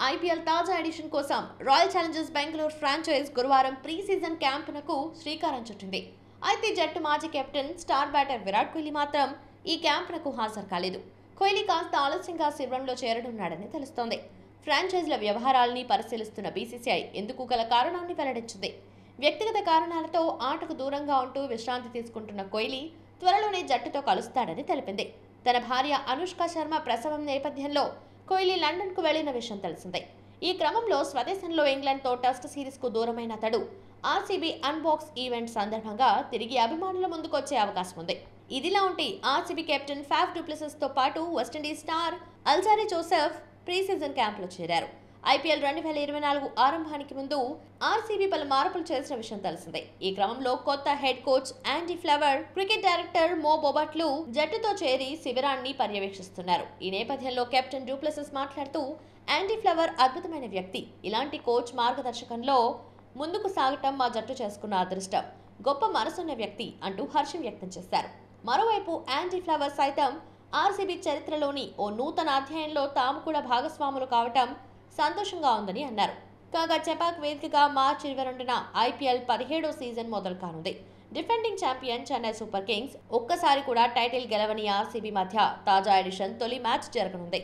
IPL తాజా edition కోసం royal Challengers Bengaluru franchise గురువారం ప్రీ సీజన్ క్యాంపునకు శ్రీకారం చుట్టింది. అయితే జట్టు మాజీ captain star batter Virat Kohli మాత్రం ఈ క్యాంపునకు హాజరు కాలేదు. కోహ్లీ కాస్త ఆలస్యంగా శిబిరంలో చేరనున్నాడని తెలుస్తోంది. ఫ్రాంచైజ్ల వ్యవహారాల్ని పరిశీలిస్తున్న బీసీసీఐ ఎందుకు గల కారణాన్ని వెల్లడించింది. వ్యక్తిగత కారణాలతో ఆటకు దూరంగా ఉంటూ విశ్రాంతి తీసుకుంటున్న కోహ్లీ త్వరలోనే జట్టుతో కలుస్తాడని తెలిపింది. తన భార్య అనుష్క శర్మ ప్రసవం నేపథ్యంలో కోహ్లీ లండన్కు వెళ్లిన విషయం తెలిసిందే. ఈ క్రమంలో స్వదేశంలో ఇంగ్లాండ్తో టెస్ట్ సిరీస్కు దూరమైన అతడు ఆర్సీబీ అన్బాక్స్ ఈవెంట్ సందర్భంగా తిరిగి అభిమానుల ముందుకొచ్చే అవకాశం ఉంది. ఇదిలా ఉంటే RCB captain Faf du Plessis తో పాటు West Indies star Alzarri Joseph pre season క్యాంపులో చేరారు. ఐపీఎల్ 2024 ఆరంభానికి ముందు ఆర్సీబీ పలు మార్పులు చేసిన విషయం తెలిసిందే. ఈ క్రమంలో కొత్త head coach యాండీ flower, cricket director మో బొబట్లు జట్టుతో చేరి శిబిరాన్ని పర్యవేక్షిస్తున్నారు. ఈ నేపథ్యంలో కెప్టెన్ డు ప్లెసిస్ మాట్లాడుతూ యాండీ ఫ్లవర్ అద్భుతమైన వ్యక్తి, ఇలాంటి కోచ్ మార్గదర్శకంలో ముందుకు సాగటం మా జట్టు చేసుకున్న అదృష్టం, గొప్ప మనసున్న వ్యక్తి అంటూ హర్షం వ్యక్తం చేశారు. మరోవైపు యాండీ ఫ్లవర్ సైతం ఆర్సీబీ చరిత్రలోని ఓ నూతన అధ్యాయంలో తాము కూడా భాగస్వాములు కావటం సంతోషంగా ఉందని అన్నారు. కాగా చెపాక్ వేదికగా మార్చి 22న ఐపీఎల్ 17వ సీజన్ మొదలు కానుంది. Defending champion Chennai super Kings ఒక్కసారి కూడా టైటిల్ గెలవని ఆర్సీబీ మధ్య తాజా ఎడిషన్ తొలి మ్యాచ్ జరగనుంది.